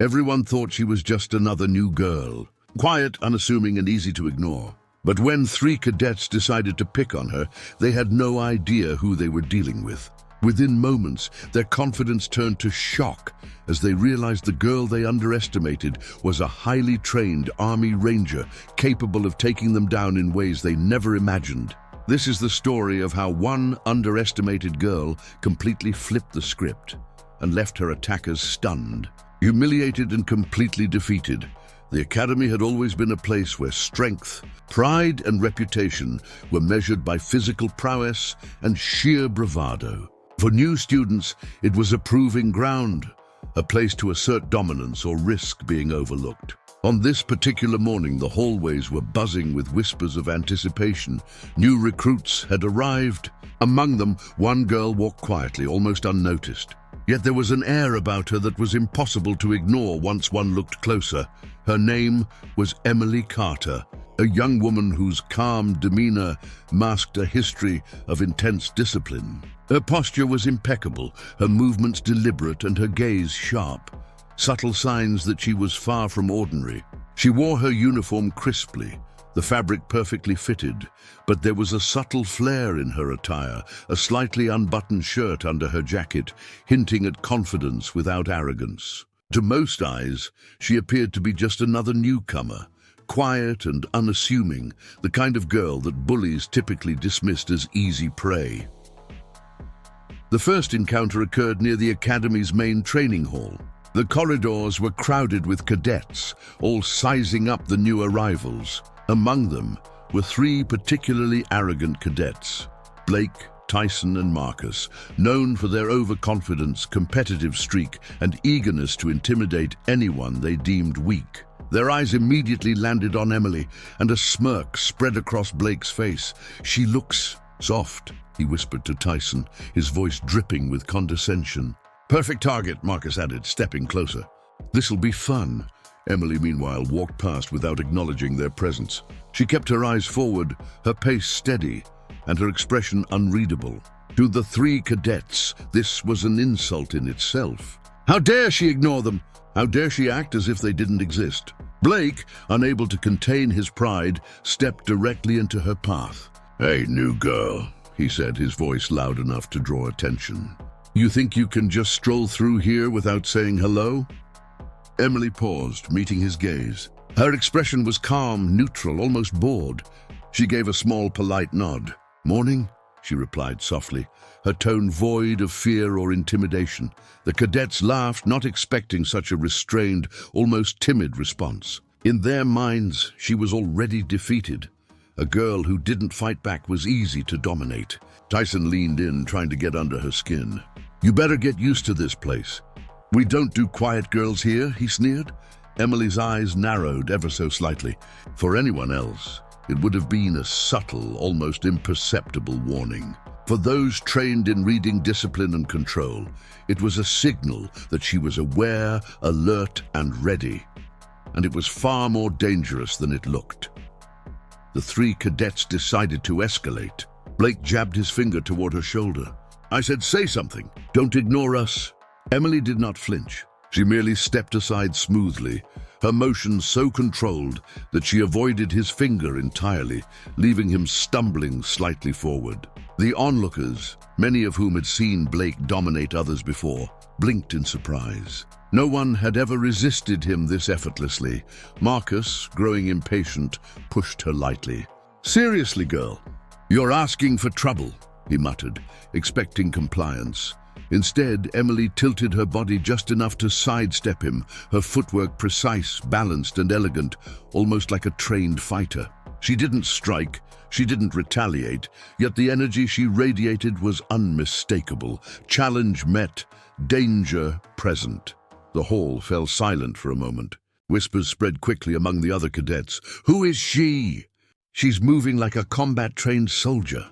Everyone thought she was just another new girl, quiet, unassuming, and easy to ignore. But when 3 cadets decided to pick on her, they had no idea who they were dealing with. Within moments, their confidence turned to shock as they realized the girl they underestimated was a highly trained Army Ranger capable of taking them down in ways they never imagined. This is the story of how one underestimated girl completely flipped the script and left her attackers stunned. Humiliated and completely defeated, the Academy had always been a place where strength, pride, and reputation were measured by physical prowess and sheer bravado. For new students, it was a proving ground, a place to assert dominance or risk being overlooked. On this particular morning, the hallways were buzzing with whispers of anticipation. New recruits had arrived. Among them, one girl walked quietly, almost unnoticed. Yet there was an air about her that was impossible to ignore once one looked closer. Her name was Emily Carter, a young woman whose calm demeanor masked a history of intense discipline. Her posture was impeccable, her movements deliberate, and her gaze sharp, subtle signs that she was far from ordinary. She wore her uniform crisply, the fabric perfectly fitted, but there was a subtle flair in her attire, a slightly unbuttoned shirt under her jacket, hinting at confidence without arrogance. To most eyes, she appeared to be just another newcomer, quiet and unassuming, the kind of girl that bullies typically dismissed as easy prey. The first encounter occurred near the Academy's main training hall. The corridors were crowded with cadets, all sizing up the new arrivals. Among them were 3 particularly arrogant cadets, Blake, Tyson, and Marcus, known for their overconfidence, competitive streak, and eagerness to intimidate anyone they deemed weak. Their eyes immediately landed on Emily, and a smirk spread across Blake's face. "She looks soft," he whispered to Tyson, his voice dripping with condescension. "Perfect target," Marcus added, stepping closer. "This'll be fun." Emily, meanwhile, walked past without acknowledging their presence. She kept her eyes forward, her pace steady, and her expression unreadable. To the 3 cadets, this was an insult in itself. How dare she ignore them? How dare she act as if they didn't exist? Blake, unable to contain his pride, stepped directly into her path. "Hey, new girl," he said, his voice loud enough to draw attention. "You think you can just stroll through here without saying hello?" Emily paused, meeting his gaze. Her expression was calm, neutral, almost bored. She gave a small, polite nod. "Morning," she replied softly, her tone void of fear or intimidation. The cadets laughed, not expecting such a restrained, almost timid response. In their minds, she was already defeated. A girl who didn't fight back was easy to dominate. Tyson leaned in, trying to get under her skin. "You better get used to this place. We don't do quiet girls here," he sneered. Emily's eyes narrowed ever so slightly. For anyone else, it would have been a subtle, almost imperceptible warning. For those trained in reading discipline and control, it was a signal that she was aware, alert, and ready. And it was far more dangerous than it looked. The 3 cadets decided to escalate. Blake jabbed his finger toward her shoulder. "I said, say something. Don't ignore us." Emily did not flinch. She merely stepped aside smoothly, her motions so controlled that she avoided his finger entirely, leaving him stumbling slightly forward. The onlookers, many of whom had seen Blake dominate others before, blinked in surprise. No one had ever resisted him this effortlessly. Marcus, growing impatient, pushed her lightly. "Seriously, girl, you're asking for trouble," he muttered, expecting compliance. Instead, Emily tilted her body just enough to sidestep him, her footwork precise, balanced, and elegant, almost like a trained fighter. She didn't strike, she didn't retaliate, yet the energy she radiated was unmistakable. Challenge met, danger present. The hall fell silent for a moment. Whispers spread quickly among the other cadets. "Who is she? She's moving like a combat-trained soldier."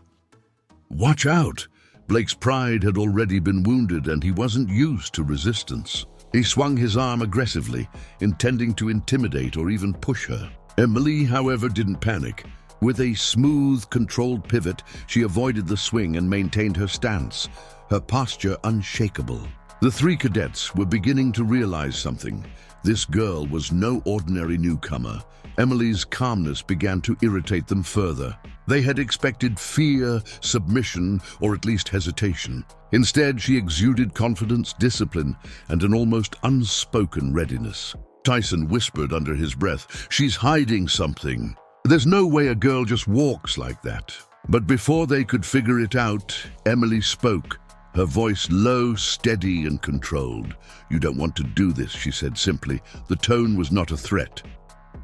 "Watch out!" Blake's pride had already been wounded, and he wasn't used to resistance. He swung his arm aggressively, intending to intimidate or even push her. Emily, however, didn't panic. With a smooth, controlled pivot, she avoided the swing and maintained her stance, her posture unshakable. The 3 cadets were beginning to realize something. This girl was no ordinary newcomer. Emily's calmness began to irritate them further. They had expected fear, submission, or at least hesitation. Instead, she exuded confidence, discipline, and an almost unspoken readiness. Tyson whispered under his breath, "She's hiding something. There's no way a girl just walks like that." But before they could figure it out, Emily spoke, her voice low, steady, and controlled. "You don't want to do this," she said simply. The tone was not a threat,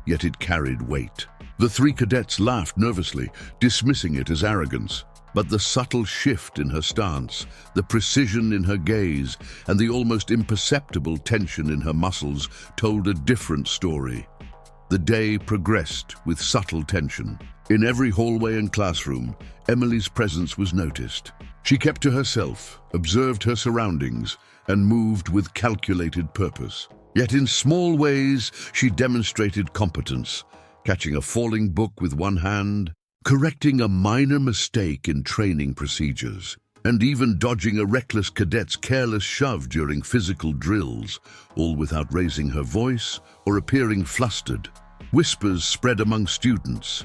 yet it carried weight. The three cadets laughed nervously, dismissing it as arrogance. But the subtle shift in her stance, the precision in her gaze, and the almost imperceptible tension in her muscles told a different story. The day progressed with subtle tension. In every hallway and classroom, Emily's presence was noticed. She kept to herself, observed her surroundings, and moved with calculated purpose. Yet in small ways, she demonstrated competence, catching a falling book with one hand, correcting a minor mistake in training procedures, and even dodging a reckless cadet's careless shove during physical drills, all without raising her voice or appearing flustered. Whispers spread among students.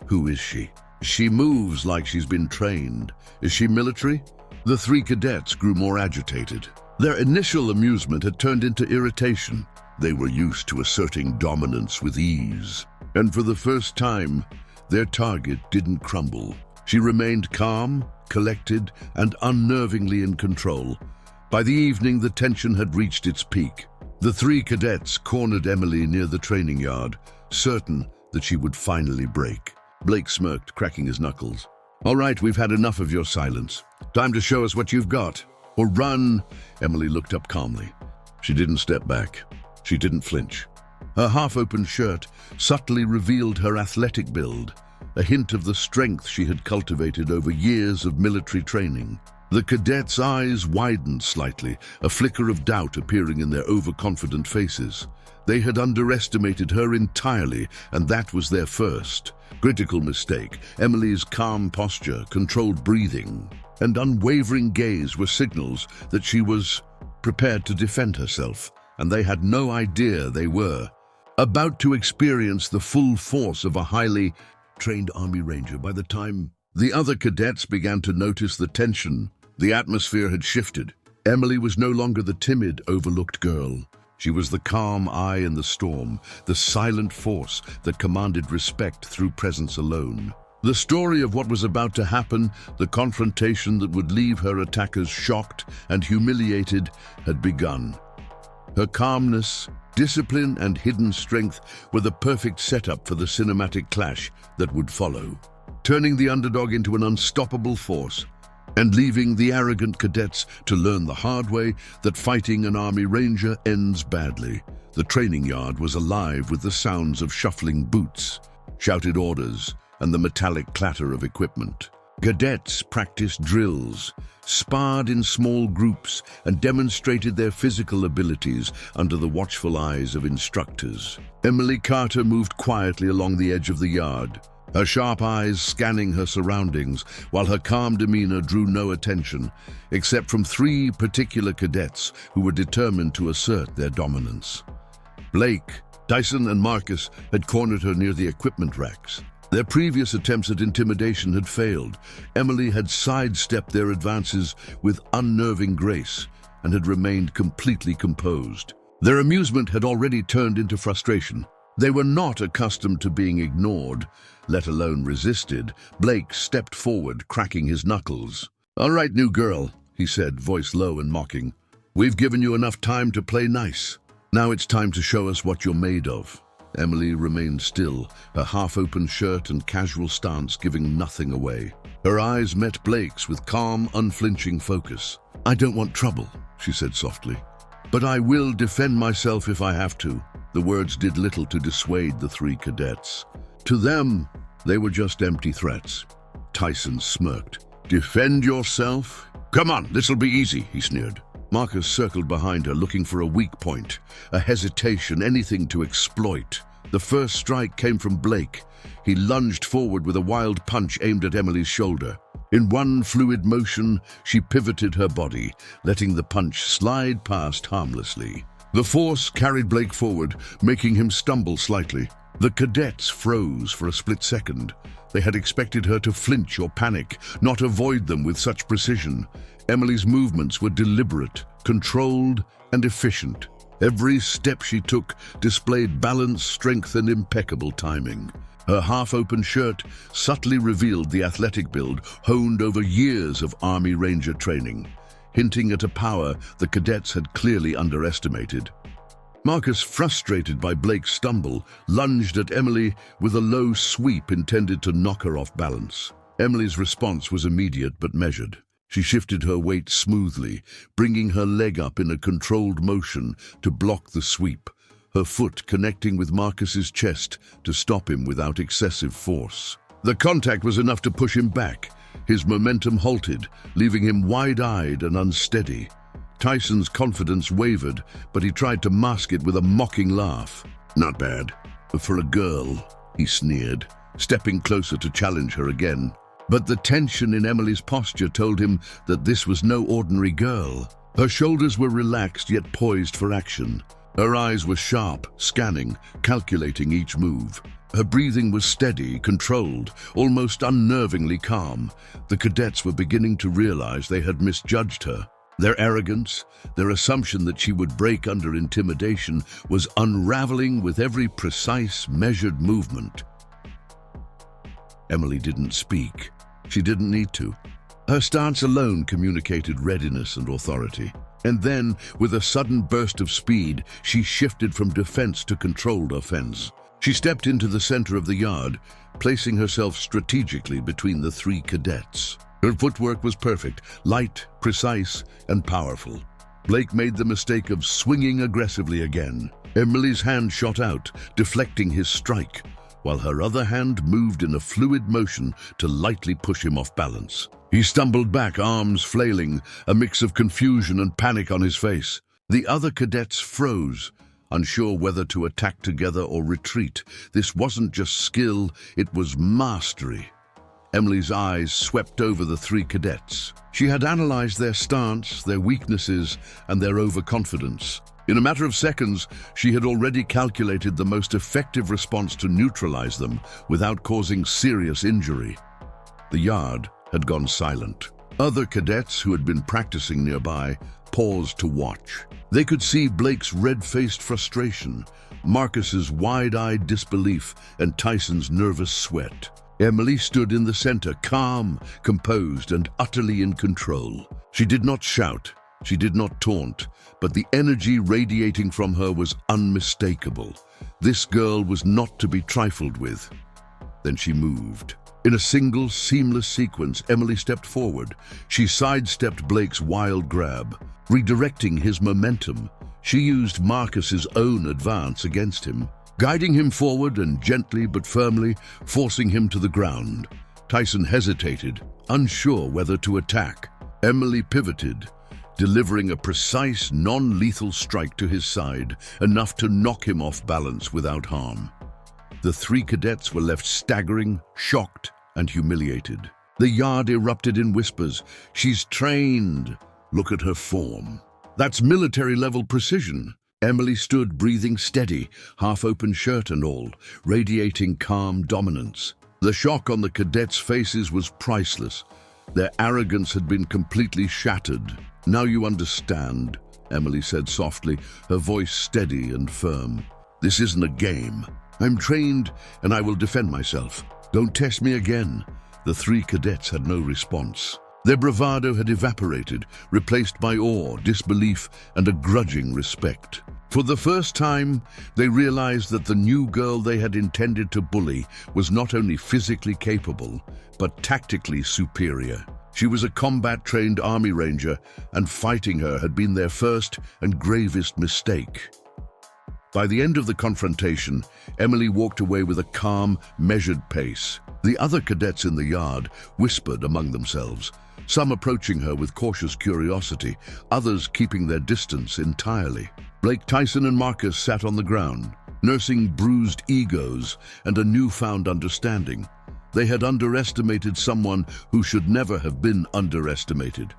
"Who is she? She moves like she's been trained. Is she military?" The three cadets grew more agitated. Their initial amusement had turned into irritation. They were used to asserting dominance with ease, and for the first time, their target didn't crumble. She remained calm, collected, and unnervingly in control. By the evening, the tension had reached its peak. The three cadets cornered Emily near the training yard, certain that she would finally break. Blake smirked, cracking his knuckles. "All right, we've had enough of your silence. Time to show us what you've got. Or run." Emily looked up calmly. She didn't step back. She didn't flinch. Her half-open shirt subtly revealed her athletic build, a hint of the strength she had cultivated over years of military training. The cadets' eyes widened slightly, a flicker of doubt appearing in their overconfident faces. They had underestimated her entirely, and that was their first critical mistake. Emily's calm posture, controlled breathing, and unwavering gaze were signals that she was prepared to defend herself, and they had no idea they were about to experience the full force of a highly trained Army Ranger. By the time the other cadets began to notice the tension, the atmosphere had shifted. Emily was no longer the timid, overlooked girl. She was the calm eye in the storm, the silent force that commanded respect through presence alone. The story of what was about to happen, the confrontation that would leave her attackers shocked and humiliated, had begun. Her calmness, discipline, and hidden strength were the perfect setup for the cinematic clash that would follow, turning the underdog into an unstoppable force and leaving the arrogant cadets to learn the hard way that fighting an Army Ranger ends badly. The training yard was alive with the sounds of shuffling boots, shouted orders, and the metallic clatter of equipment. Cadets practiced drills, sparred in small groups, and demonstrated their physical abilities under the watchful eyes of instructors. Emily Carter moved quietly along the edge of the yard, her sharp eyes scanning her surroundings, while her calm demeanor drew no attention, except from three particular cadets who were determined to assert their dominance. Blake, Tyson, and Marcus had cornered her near the equipment racks. Their previous attempts at intimidation had failed. Emily had sidestepped their advances with unnerving grace and had remained completely composed. Their amusement had already turned into frustration. They were not accustomed to being ignored, let alone resisted. Blake stepped forward, cracking his knuckles. "All right, new girl," he said, voice low and mocking. "We've given you enough time to play nice. Now it's time to show us what you're made of." Emily remained still, her half-open shirt and casual stance giving nothing away. Her eyes met Blake's with calm, unflinching focus. "I don't want trouble," she said softly, "but I will defend myself if I have to." The words did little to dissuade the three cadets. To them, they were just empty threats. Tyson smirked. "Defend yourself? Come on, this'll be easy," he sneered. Marcus circled behind her, looking for a weak point, a hesitation, anything to exploit. The first strike came from Blake. He lunged forward with a wild punch aimed at Emily's shoulder. In one fluid motion, she pivoted her body, letting the punch slide past harmlessly. The force carried Blake forward, making him stumble slightly. The cadets froze for a split second. They had expected her to flinch or panic, not avoid them with such precision. Emily's movements were deliberate, controlled, and efficient. Every step she took displayed balance, strength, and impeccable timing. Her half-open shirt subtly revealed the athletic build honed over years of Army Ranger training, hinting at a power the cadets had clearly underestimated. Marcus, frustrated by Blake's stumble, lunged at Emily with a low sweep intended to knock her off balance. Emily's response was immediate but measured. She shifted her weight smoothly, bringing her leg up in a controlled motion to block the sweep, her foot connecting with Marcus's chest to stop him without excessive force. The contact was enough to push him back. His momentum halted, leaving him wide-eyed and unsteady. Tyson's confidence wavered, but he tried to mask it with a mocking laugh. "Not bad. For a girl," he sneered, stepping closer to challenge her again. But the tension in Emily's posture told him that this was no ordinary girl. Her shoulders were relaxed yet poised for action. Her eyes were sharp, scanning, calculating each move. Her breathing was steady, controlled, almost unnervingly calm. The cadets were beginning to realize they had misjudged her. Their arrogance, their assumption that she would break under intimidation, was unraveling with every precise, measured movement. Emily didn't speak. She didn't need to. Her stance alone communicated readiness and authority. And then, with a sudden burst of speed, she shifted from defense to controlled offense. She stepped into the center of the yard, placing herself strategically between the three cadets. Her footwork was perfect, light, precise, and powerful. Blake made the mistake of swinging aggressively again. Emily's hand shot out, deflecting his strike, while her other hand moved in a fluid motion to lightly push him off balance. He stumbled back, arms flailing, a mix of confusion and panic on his face. The other cadets froze, unsure whether to attack together or retreat. This wasn't just skill, it was mastery. Emily's eyes swept over the three cadets. She had analyzed their stance, their weaknesses, and their overconfidence. In a matter of seconds, she had already calculated the most effective response to neutralize them without causing serious injury. The yard had gone silent. Other cadets who had been practicing nearby paused to watch. They could see Blake's red-faced frustration, Marcus's wide-eyed disbelief, and Tyson's nervous sweat. Emily stood in the center, calm, composed, and utterly in control. She did not shout, she did not taunt, but the energy radiating from her was unmistakable. This girl was not to be trifled with. Then she moved. In a single, seamless sequence, Emily stepped forward. She sidestepped Blake's wild grab, redirecting his momentum. She used Marcus's own advance against him, guiding him forward and gently but firmly forcing him to the ground. Tyson hesitated, unsure whether to attack. Emily pivoted, delivering a precise, non-lethal strike to his side, enough to knock him off balance without harm. The three cadets were left staggering, shocked, and humiliated. The yard erupted in whispers. "She's trained. Look at her form. That's military-level precision." Emily stood breathing steady, half-open shirt and all, radiating calm dominance. The shock on the cadets' faces was priceless. Their arrogance had been completely shattered. "Now you understand," Emily said softly, her voice steady and firm. "This isn't a game. I'm trained and I will defend myself. Don't test me again." The three cadets had no response. Their bravado had evaporated, replaced by awe, disbelief, and a grudging respect. For the first time, they realized that the new girl they had intended to bully was not only physically capable, but tactically superior. She was a combat-trained Army Ranger, and fighting her had been their first and gravest mistake. By the end of the confrontation, Emily walked away with a calm, measured pace. The other cadets in the yard whispered among themselves, some approaching her with cautious curiosity, others keeping their distance entirely. Blake, Tyson, and Marcus sat on the ground, nursing bruised egos and a newfound understanding. They had underestimated someone who should never have been underestimated.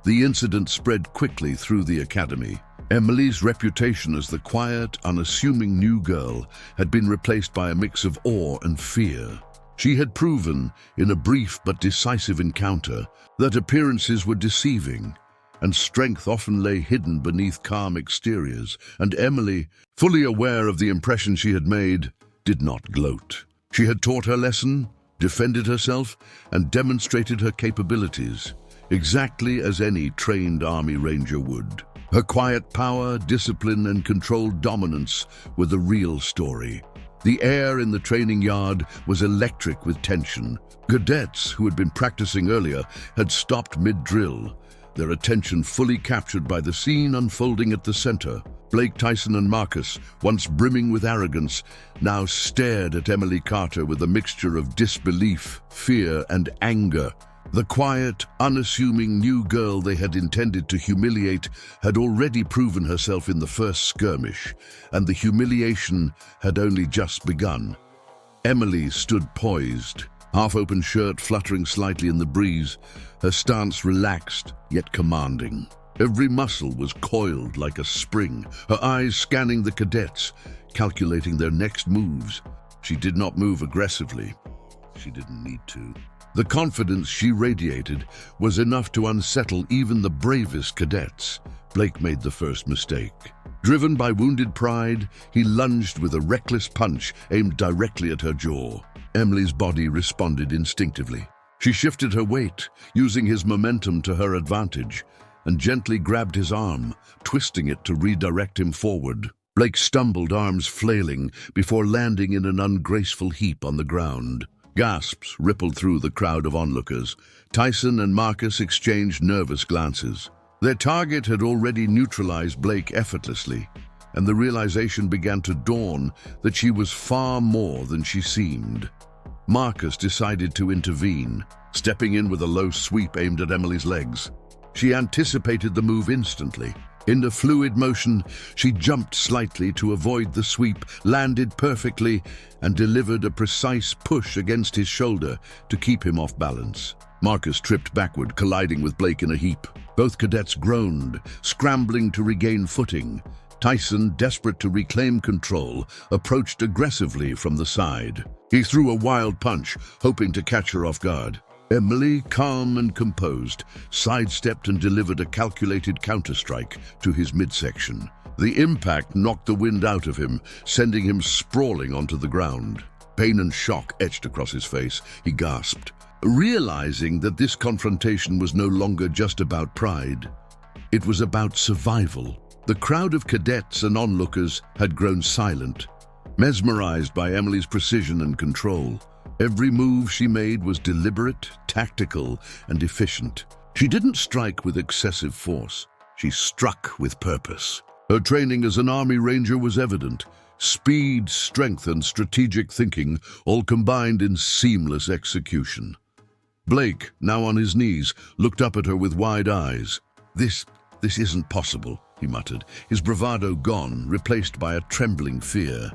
The incident spread quickly through the academy. Emily's reputation as the quiet, unassuming new girl had been replaced by a mix of awe and fear. She had proven, in a brief but decisive encounter, that appearances were deceiving, and strength often lay hidden beneath calm exteriors, and Emily, fully aware of the impression she had made, did not gloat. She had taught her lesson, defended herself, and demonstrated her capabilities, exactly as any trained Army Ranger would. Her quiet power, discipline, and controlled dominance were the real story. The air in the training yard was electric with tension. Cadets, who had been practicing earlier, had stopped mid-drill, their attention fully captured by the scene unfolding at the center. Blake, Tyson, and Marcus, once brimming with arrogance, now stared at Emily Carter with a mixture of disbelief, fear, and anger. The quiet, unassuming new girl they had intended to humiliate had already proven herself in the first skirmish, and the humiliation had only just begun. Emily stood poised, half-open shirt fluttering slightly in the breeze, her stance relaxed yet commanding. Every muscle was coiled like a spring, her eyes scanning the cadets, calculating their next moves. She did not move aggressively. She didn't need to. The confidence she radiated was enough to unsettle even the bravest cadets. Blake made the first mistake. Driven by wounded pride, he lunged with a reckless punch aimed directly at her jaw. Emily's body responded instinctively. She shifted her weight, using his momentum to her advantage, and gently grabbed his arm, twisting it to redirect him forward. Blake stumbled, arms flailing, before landing in an ungraceful heap on the ground. Gasps rippled through the crowd of onlookers. Tyson and Marcus exchanged nervous glances. Their target had already neutralized Blake effortlessly, and the realization began to dawn that she was far more than she seemed. Marcus decided to intervene, stepping in with a low sweep aimed at Emily's legs. She anticipated the move instantly. In a fluid motion, she jumped slightly to avoid the sweep, landed perfectly, and delivered a precise push against his shoulder to keep him off balance. Marcus tripped backward, colliding with Blake in a heap. Both cadets groaned, scrambling to regain footing. Tyson, desperate to reclaim control, approached aggressively from the side. He threw a wild punch, hoping to catch her off guard. Emily, calm and composed, sidestepped and delivered a calculated counterstrike to his midsection. The impact knocked the wind out of him, sending him sprawling onto the ground. Pain and shock etched across his face. He gasped, realizing that this confrontation was no longer just about pride. It was about survival. The crowd of cadets and onlookers had grown silent, mesmerized by Emily's precision and control. Every move she made was deliberate, tactical, and efficient. She didn't strike with excessive force. She struck with purpose. Her training as an Army Ranger was evident. Speed, strength, and strategic thinking all combined in seamless execution. Blake, now on his knees, looked up at her with wide eyes. This isn't possible," he muttered, his bravado gone, replaced by a trembling fear.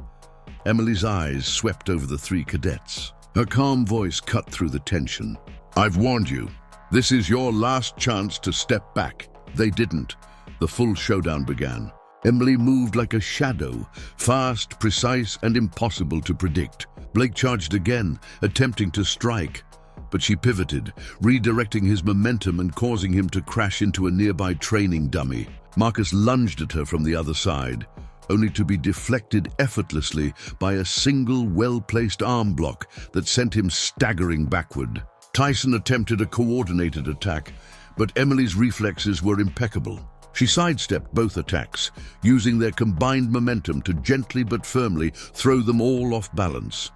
Emily's eyes swept over the three cadets. Her calm voice cut through the tension. "I've warned you. This is your last chance to step back." They didn't. The full showdown began. Emily moved like a shadow, fast, precise, and impossible to predict. Blake charged again, attempting to strike, but she pivoted, redirecting his momentum and causing him to crash into a nearby training dummy. Marcus lunged at her from the other side, only to be deflected effortlessly by a single well-placed arm block that sent him staggering backward. Tyson attempted a coordinated attack, but Emily's reflexes were impeccable. She sidestepped both attacks, using their combined momentum to gently but firmly throw them all off balance.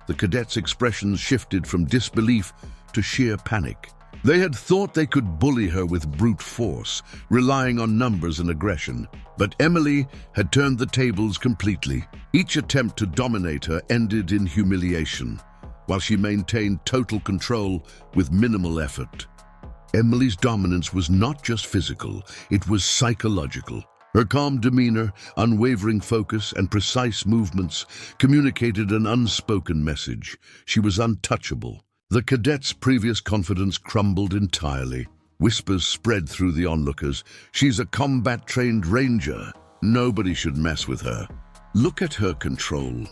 The cadets' expressions shifted from disbelief to sheer panic. They had thought they could bully her with brute force, relying on numbers and aggression. But Emily had turned the tables completely. Each attempt to dominate her ended in humiliation, while she maintained total control with minimal effort. Emily's dominance was not just physical, it was psychological. Her calm demeanor, unwavering focus, and precise movements communicated an unspoken message. She was untouchable. The cadets' previous confidence crumbled entirely. Whispers spread through the onlookers. She's a combat-trained ranger. Nobody should mess with her. Look at her control.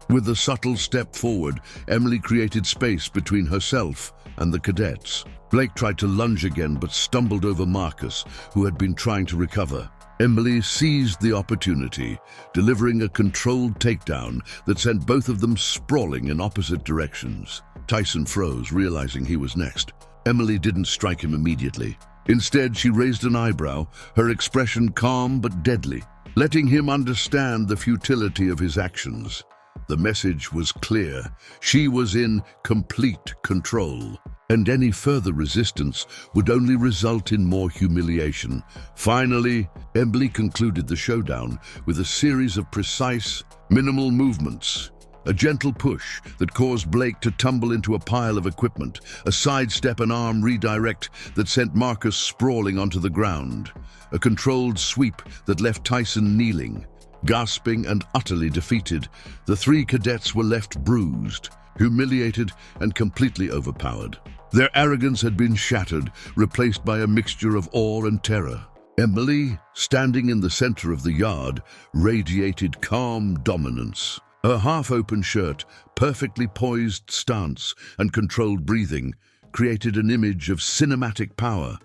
With a subtle step forward, Emily created space between herself and the cadets. Blake tried to lunge again but stumbled over Marcus, who had been trying to recover. Emily seized the opportunity, delivering a controlled takedown that sent both of them sprawling in opposite directions. Tyson froze, realizing he was next. Emily didn't strike him immediately. Instead, she raised an eyebrow, her expression calm but deadly, letting him understand the futility of his actions. The message was clear. She was in complete control, and any further resistance would only result in more humiliation. Finally, Emily concluded the showdown with a series of precise, minimal movements. A gentle push that caused Blake to tumble into a pile of equipment, a sidestep and arm redirect that sent Marcus sprawling onto the ground, a controlled sweep that left Tyson kneeling. Gasping and utterly defeated, the three cadets were left bruised, humiliated, and completely overpowered. Their arrogance had been shattered, replaced by a mixture of awe and terror. Emily, standing in the center of the yard, radiated calm dominance. Her half-open shirt, perfectly poised stance, and controlled breathing created an image of cinematic power.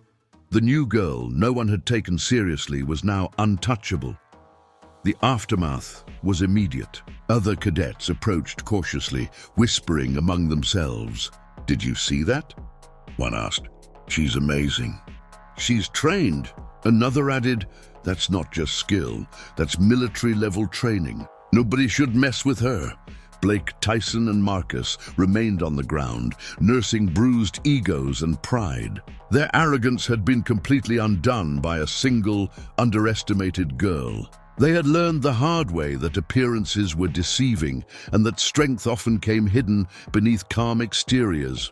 The new girl no one had taken seriously was now untouchable. The aftermath was immediate. Other cadets approached cautiously, whispering among themselves. "Did you see that?" one asked. "She's amazing." "She's trained." Another added, "That's not just skill, that's military-level training. Nobody should mess with her." Blake, Tyson, and Marcus remained on the ground, nursing bruised egos and pride. Their arrogance had been completely undone by a single, underestimated girl. They had learned the hard way that appearances were deceiving and that strength often came hidden beneath calm exteriors.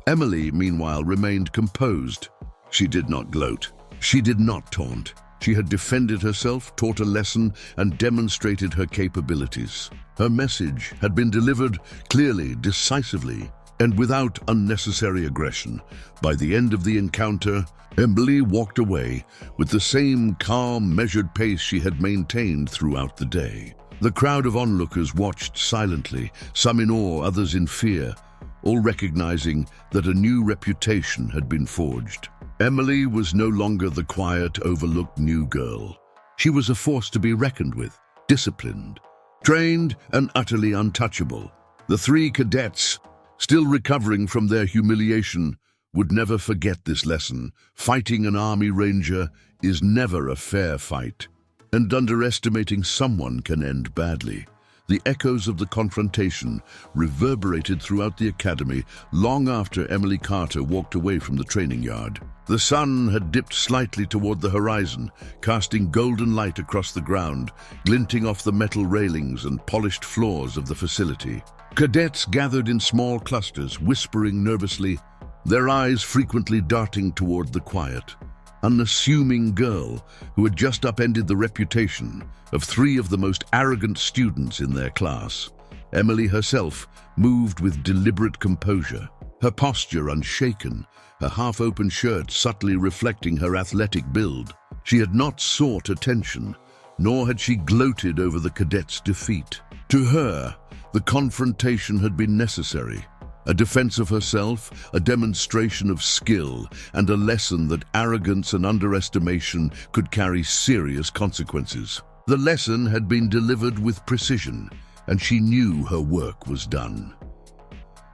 Emily, meanwhile, remained composed. She did not gloat. She did not taunt. She had defended herself, taught a lesson, and demonstrated her capabilities. Her message had been delivered clearly, decisively, and without unnecessary aggression. By the end of the encounter, Emily walked away with the same calm, measured pace she had maintained throughout the day. The crowd of onlookers watched silently, some in awe, others in fear, all recognizing that a new reputation had been forged. Emily was no longer the quiet, overlooked new girl. She was a force to be reckoned with, disciplined, trained, and utterly untouchable. The three cadets, still recovering from their humiliation, would never forget this lesson. Fighting an army ranger is never a fair fight, and underestimating someone can end badly. The echoes of the confrontation reverberated throughout the academy long after Emily Carter walked away from the training yard. The sun had dipped slightly toward the horizon, casting golden light across the ground, glinting off the metal railings and polished floors of the facility. Cadets gathered in small clusters, whispering nervously, their eyes frequently darting toward the quiet, unassuming girl who had just upended the reputation of three of the most arrogant students in their class. Emily herself moved with deliberate composure, her posture unshaken, her half-open shirt subtly reflecting her athletic build. She had not sought attention, nor had she gloated over the cadets' defeat. To her, the confrontation had been necessary. A defense of herself, a demonstration of skill, and a lesson that arrogance and underestimation could carry serious consequences. The lesson had been delivered with precision, and she knew her work was done.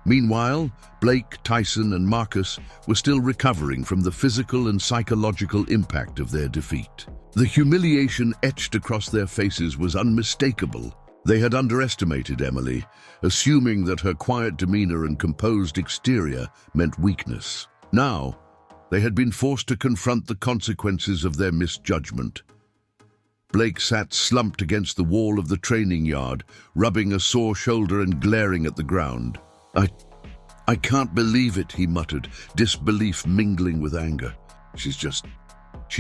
Meanwhile, Blake, Tyson, and Marcus were still recovering from the physical and psychological impact of their defeat. The humiliation etched across their faces was unmistakable. They had underestimated Emily, assuming that her quiet demeanor and composed exterior meant weakness. Now, they had been forced to confront the consequences of their misjudgment. Blake sat slumped against the wall of the training yard, rubbing a sore shoulder and glaring at the ground. I can't believe it," he muttered, disbelief mingling with anger. She's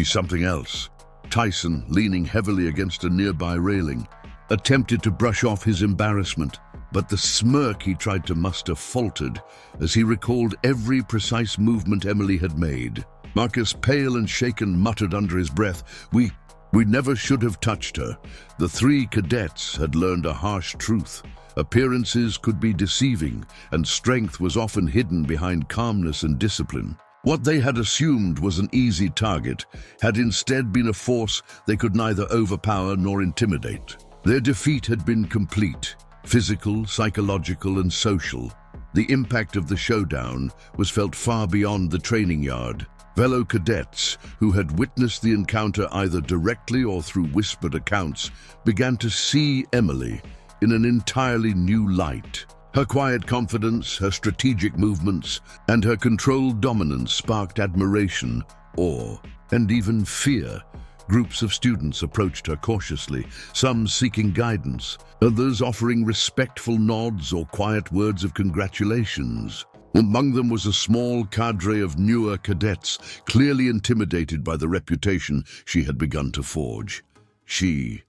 something else." Tyson, leaning heavily against a nearby railing, attempted to brush off his embarrassment, but the smirk he tried to muster faltered as he recalled every precise movement Emily had made. Marcus, pale and shaken, muttered under his breath, We never should have touched her." The three cadets had learned a harsh truth. Appearances could be deceiving, and strength was often hidden behind calmness and discipline. What they had assumed was an easy target had instead been a force they could neither overpower nor intimidate. Their defeat had been complete, physical, psychological, and social. The impact of the showdown was felt far beyond the training yard. Fellow cadets who had witnessed the encounter either directly or through whispered accounts began to see Emily in an entirely new light. Her quiet confidence, her strategic movements, and her controlled dominance sparked admiration, awe, and even fear. Groups of students approached her cautiously, some seeking guidance, others offering respectful nods or quiet words of congratulations. Among them was a small cadre of newer cadets, clearly intimidated by the reputation she had begun to forge. She's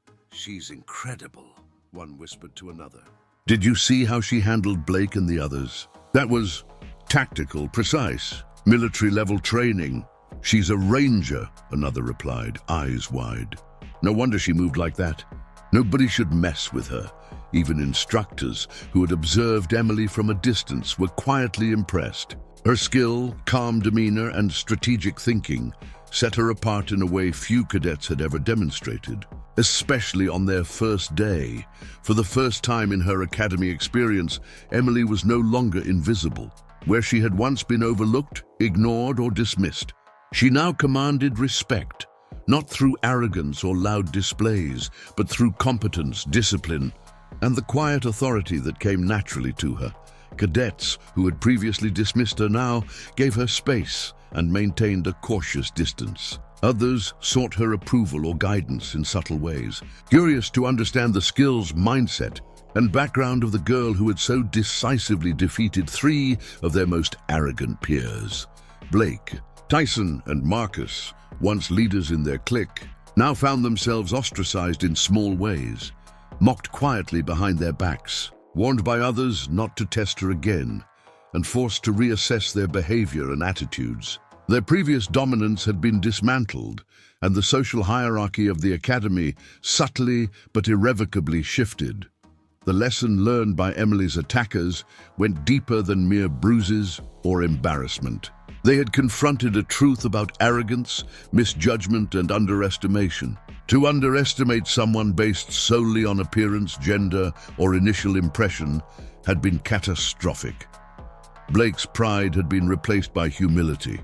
incredible," one whispered to another. "Did you see how she handled Blake and the others? That was tactical, precise, military-level training." "She's a ranger," another replied, eyes wide. "No wonder she moved like that. Nobody should mess with her." Even instructors who had observed Emily from a distance were quietly impressed. Her skill, calm demeanor, and strategic thinking set her apart in a way few cadets had ever demonstrated, especially on their first day. For the first time in her academy experience, Emily was no longer invisible. Where she had once been overlooked, ignored, or dismissed, she now commanded respect, not through arrogance or loud displays, but through competence, discipline, and the quiet authority that came naturally to her. Cadets who had previously dismissed her now gave her space and maintained a cautious distance. Others sought her approval or guidance in subtle ways, curious to understand the skills, mindset, and background of the girl who had so decisively defeated three of their most arrogant peers. Blake, Tyson, and Marcus, once leaders in their clique, now found themselves ostracized in small ways, mocked quietly behind their backs, warned by others not to test her again, and forced to reassess their behavior and attitudes. Their previous dominance had been dismantled, and the social hierarchy of the academy subtly but irrevocably shifted. The lesson learned by Emily's attackers went deeper than mere bruises or embarrassment. They had confronted a truth about arrogance, misjudgment, and underestimation. To underestimate someone based solely on appearance, gender, or initial impression had been catastrophic. Blake's pride had been replaced by humility.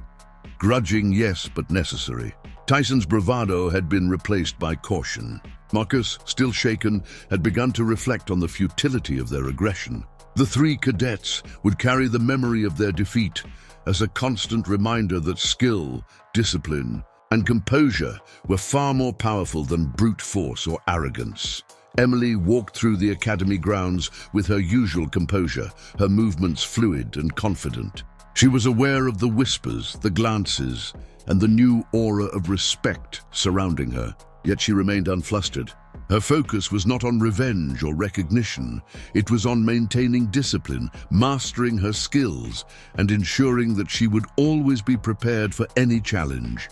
Grudging, yes, but necessary. Tyson's bravado had been replaced by caution. Marcus, still shaken, had begun to reflect on the futility of their aggression. The three cadets would carry the memory of their defeat as a constant reminder that skill, discipline, and composure were far more powerful than brute force or arrogance. Emily walked through the academy grounds with her usual composure, her movements fluid and confident. She was aware of the whispers, the glances, and the new aura of respect surrounding her, yet she remained unflustered. Her focus was not on revenge or recognition. It was on maintaining discipline, mastering her skills, and ensuring that she would always be prepared for any challenge.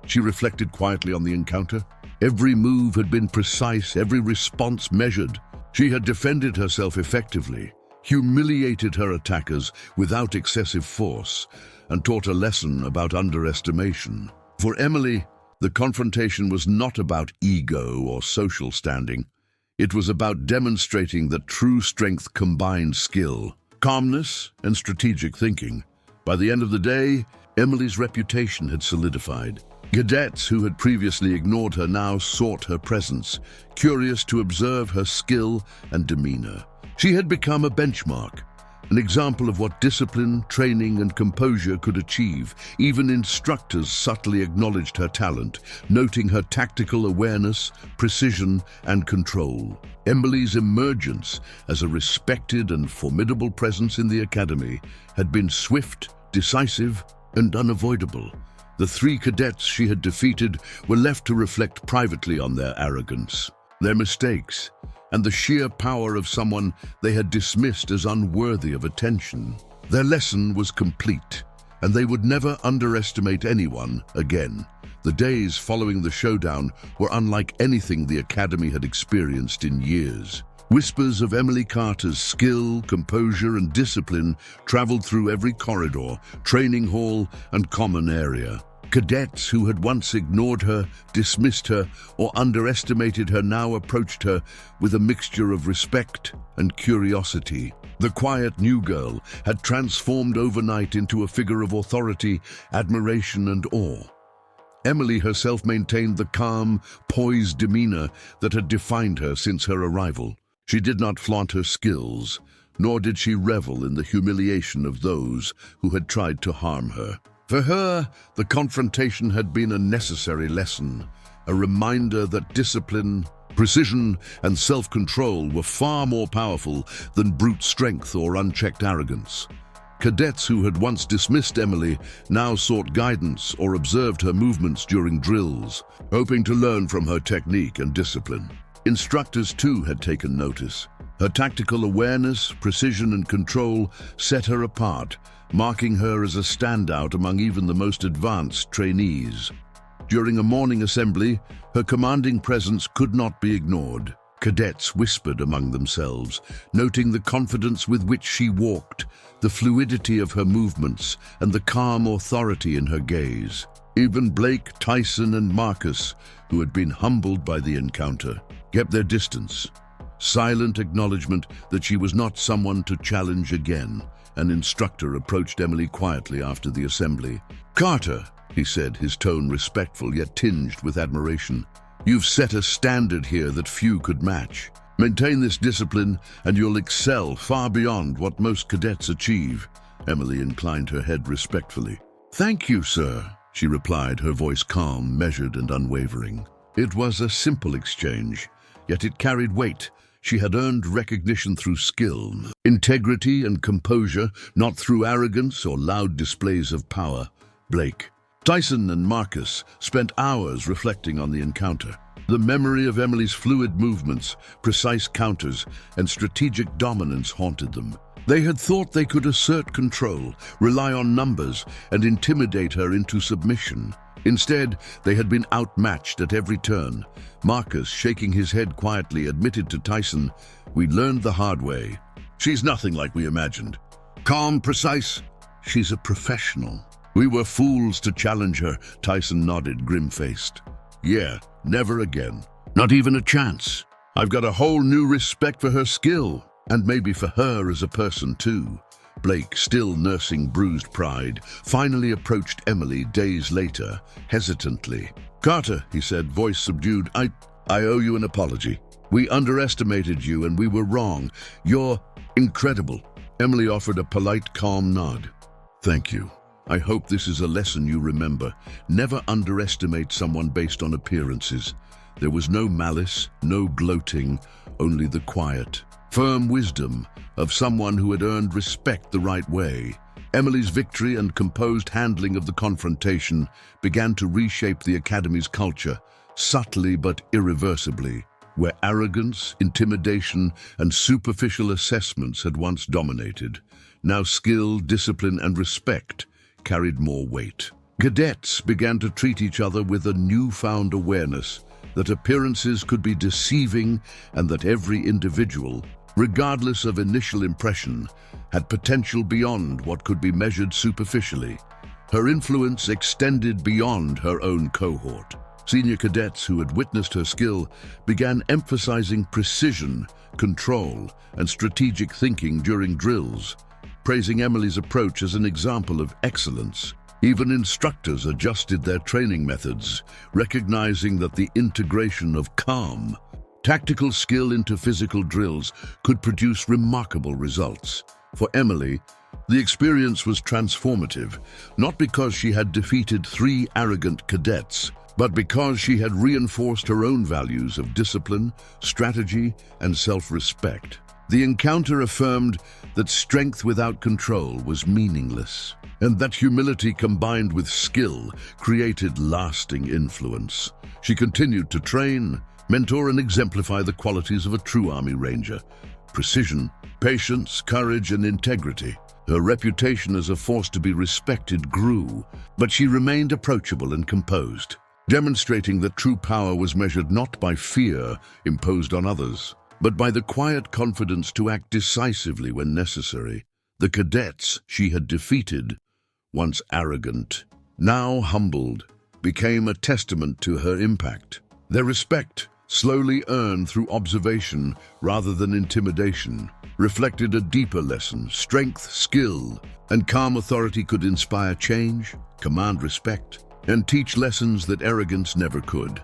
She reflected quietly on the encounter. Every move had been precise, every response measured. She had defended herself effectively, humiliated her attackers without excessive force, and taught a lesson about underestimation. For Emily, the confrontation was not about ego or social standing. It was about demonstrating that true strength combined skill, calmness, and strategic thinking. By the end of the day, Emily's reputation had solidified. Cadets who had previously ignored her now sought her presence, curious to observe her skill and demeanor. She had become a benchmark, an example of what discipline, training, and composure could achieve. Even instructors subtly acknowledged her talent, noting her tactical awareness, precision, and control. Emily's emergence as a respected and formidable presence in the academy had been swift, decisive, and unavoidable. The three cadets she had defeated were left to reflect privately on their arrogance, their mistakes, and the sheer power of someone they had dismissed as unworthy of attention. Their lesson was complete. and they would never underestimate anyone again. The days following the showdown were unlike anything the Academy had experienced in years. Whispers of Emily Carter's skill, composure, and discipline traveled through every corridor, training hall, and common area. Cadets who had once ignored her, dismissed her, or underestimated her now approached her with a mixture of respect and curiosity. The quiet new girl had transformed overnight into a figure of authority, admiration, and awe. Emily herself maintained the calm, poised demeanor that had defined her since her arrival. She did not flaunt her skills, nor did she revel in the humiliation of those who had tried to harm her. For her, the confrontation had been a necessary lesson, a reminder that discipline, precision, and self-control were far more powerful than brute strength or unchecked arrogance. Cadets who had once dismissed Emily now sought guidance or observed her movements during drills, hoping to learn from her technique and discipline. Instructors too had taken notice. Her tactical awareness, precision, and control set her apart, marking her as a standout among even the most advanced trainees. During a morning assembly, her commanding presence could not be ignored. Cadets whispered among themselves, noting the confidence with which she walked, the fluidity of her movements, and the calm authority in her gaze. Even Blake, Tyson, and Marcus, who had been humbled by the encounter, kept their distance. Silent acknowledgement that she was not someone to challenge again. An instructor approached Emily quietly after the assembly. "Carter," he said, his tone respectful yet tinged with admiration, "you've set a standard here that few could match. Maintain this discipline and you'll excel far beyond what most cadets achieve." Emily inclined her head respectfully. "Thank you, sir," she replied, her voice calm, measured, and unwavering. It was a simple exchange, yet it carried weight. She had earned recognition through skill, integrity, and composure, not through arrogance or loud displays of power. Blake, Tyson, and Marcus spent hours reflecting on the encounter. The memory of Emily's fluid movements, precise counters, and strategic dominance haunted them. They had thought they could assert control, rely on numbers, and intimidate her into submission. Instead, they had been outmatched at every turn. Marcus, shaking his head quietly, admitted to Tyson, "We learned the hard way. She's nothing like we imagined. Calm, precise. She's a professional. We were fools to challenge her," Tyson nodded, grim-faced. "Yeah, never again. Not even a chance. I've got a whole new respect for her skill, and maybe for her as a person too." Blake, still nursing bruised pride, finally approached Emily days later, hesitantly. "Carter," he said, voice subdued, I owe you an apology. We underestimated you and we were wrong. You're incredible." Emily offered a polite, calm nod. "Thank you. I hope this is a lesson you remember. Never underestimate someone based on appearances." There was no malice, no gloating, only the quiet, firm wisdom of someone who had earned respect the right way. Emily's victory and composed handling of the confrontation began to reshape the Academy's culture, subtly but irreversibly. Where arrogance, intimidation, and superficial assessments had once dominated, now skill, discipline, and respect carried more weight. Cadets began to treat each other with a newfound awareness that appearances could be deceiving and that every individual, regardless of initial impression, had potential beyond what could be measured superficially. Her influence extended beyond her own cohort. Senior cadets who had witnessed her skill began emphasizing precision, control, and strategic thinking during drills, praising Emily's approach as an example of excellence. Even instructors adjusted their training methods, recognizing that the integration of calm, tactical skill into physical drills could produce remarkable results. For Emily, the experience was transformative, not because she had defeated 3 arrogant cadets, but because she had reinforced her own values of discipline, strategy, and self-respect. The encounter affirmed that strength without control was meaningless, and that humility combined with skill created lasting influence. She continued to train, mentor, and exemplify the qualities of a true Army Ranger: precision, patience, courage, and integrity. Her reputation as a force to be respected grew, but she remained approachable and composed, demonstrating that true power was measured not by fear imposed on others, but by the quiet confidence to act decisively when necessary. The cadets she had defeated, once arrogant, now humbled, became a testament to her impact. Their respect, slowly earned through observation rather than intimidation, reflected a deeper lesson. Strength, skill, and calm authority could inspire change, command respect, and teach lessons that arrogance never could.